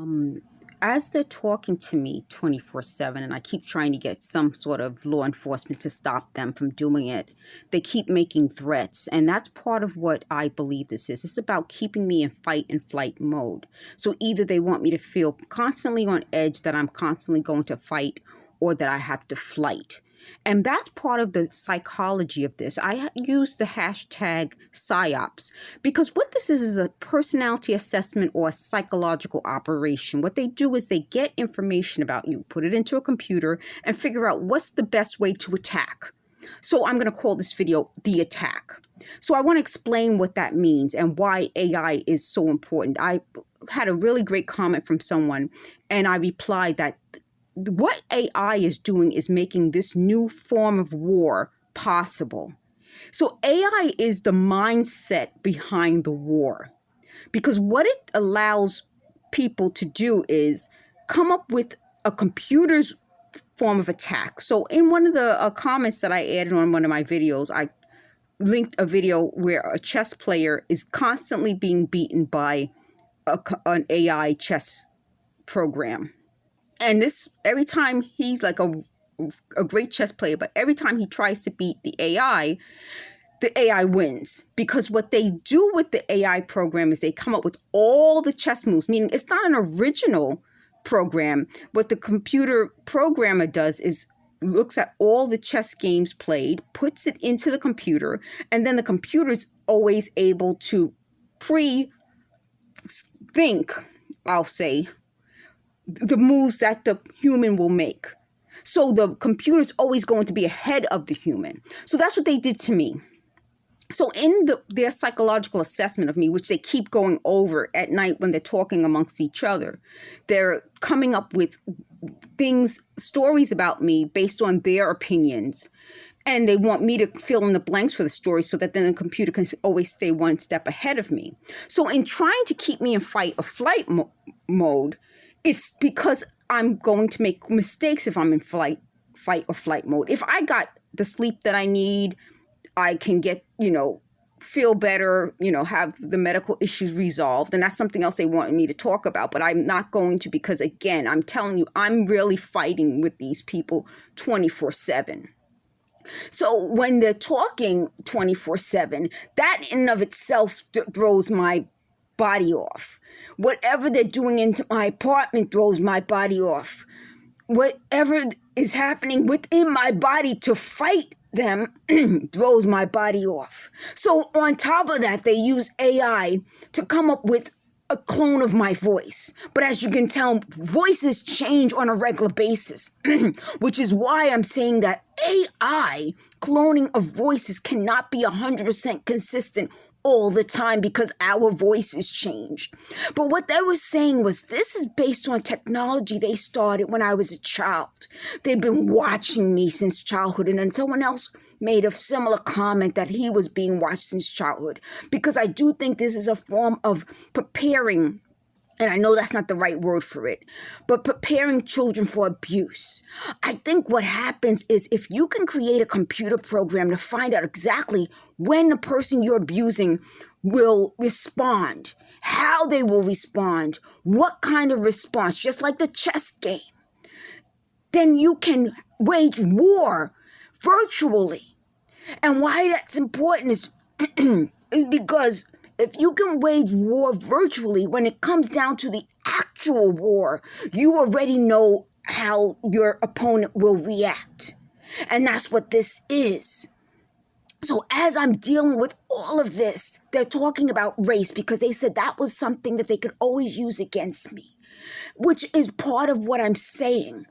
Um, as they're talking to me 24/7, and I keep trying to get some sort of law enforcement to stop them from doing it, they keep making threats. And that's part of what I believe this is. It's about keeping me in fight and flight mode. So either they want me to feel constantly on edge that I'm constantly going to fight, or that I have to flight. And that's part of the psychology of this. I use the hashtag PSYOPs because what this is a personality assessment or a psychological operation. What they do is they get information about you, put it into a computer, and figure out what's the best way to attack. So I'm going to call this video The Attack. So I want to explain what that means and why AI is so important. I had a really great comment from someone, and I replied that what AI is doing is making this new form of war possible. So AI is the mindset behind the war, because what it allows people to do is come up with a computer's form of attack. So in one of the comments that I added on one of my videos, I linked a video where a chess player is constantly being beaten by an AI chess program. And this, every time he's like a great chess player, but every time he tries to beat the AI wins. Because what they do with the AI program is they come up with all the chess moves, meaning it's not an original program. What the computer programmer does is looks at all the chess games played, puts it into the computer, and then the computer's always able to pre-think, I'll say, the moves that the human will make. So the computer's always going to be ahead of the human. So that's what they did to me. So in their psychological assessment of me, which they keep going over at night when they're talking amongst each other, they're coming up with stories about me based on their opinions. And they want me to fill in the blanks for the story so that then the computer can always stay one step ahead of me. So in trying to keep me in fight or flight mode, it's because I'm going to make mistakes if I'm in fight or flight mode. If I got the sleep that I need, I can get, feel better, have the medical issues resolved. And that's something else they wanted me to talk about. But I'm not going to, because again, I'm telling you, I'm really fighting with these people 24/7. So when they're talking 24/7, that in and of itself throws my body off. Whatever they're doing into my apartment throws my body off. Whatever is happening within my body to fight them throws my body off. So on top of that, they use AI to come up with a clone of my voice. But as you can tell, voices change on a regular basis, which is why I'm saying that AI cloning of voices cannot be 100% consistent all the time because our voices changed. But what they were saying was this is based on technology they started when I was a child. They've been watching me since childhood, and then someone else made a similar comment that he was being watched since childhood, because I do think this is a form of preparing, and I know that's not the right word for it, but preparing children for abuse. I think what happens is if you can create a computer program to find out exactly when the person you're abusing will respond, how they will respond, what kind of response, just like the chess game, then you can wage war virtually. And why that's important is because if you can wage war virtually, when it comes down to the actual war, you already know how your opponent will react. And that's what this is. So as I'm dealing with all of this, they're talking about race because they said that was something that they could always use against me, which is part of what I'm saying.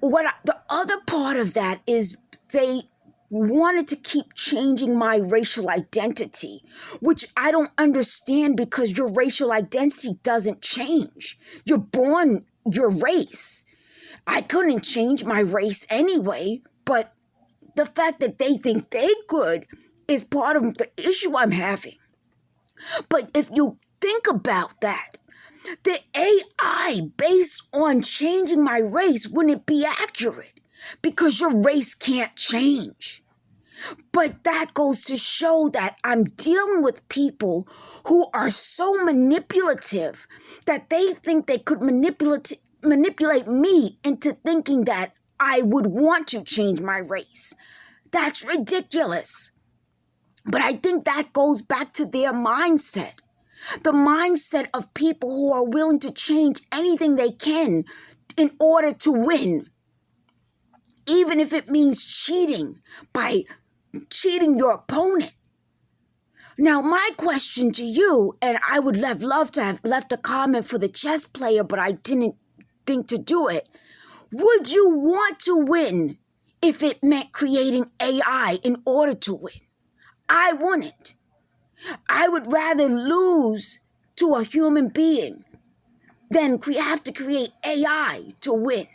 The other part of that is they wanted to keep changing my racial identity, which I don't understand because your racial identity doesn't change. You're born your race. I couldn't change my race anyway, but the fact that they think they could is part of the issue I'm having. But if you think about that, the AI based on changing my race wouldn't be accurate because your race can't change. But that goes to show that I'm dealing with people who are so manipulative that they think they could manipulate me into thinking that I would want to change my race. That's ridiculous. But I think that goes back to their mindset. The mindset of people who are willing to change anything they can in order to win. Even if it means cheating by cheating your opponent. Now, my question to you, and I would have loved to have left a comment for the chess player, but I didn't think to do it. Would you want to win if it meant creating AI in order to win? I wouldn't. I would rather lose to a human being than have to create AI to win.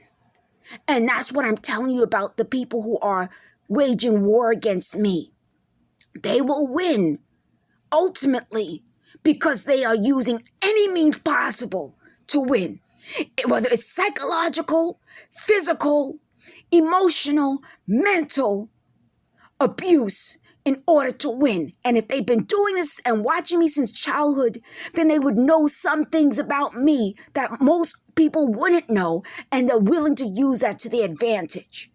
And that's what I'm telling you about the people who are waging war against me. They will win ultimately because they are using any means possible to win. Whether it's psychological, physical, emotional, mental abuse in order to win. And if they've been doing this and watching me since childhood, then they would know some things about me that most people wouldn't know, and they're willing to use that to their advantage.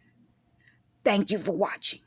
Thank you for watching.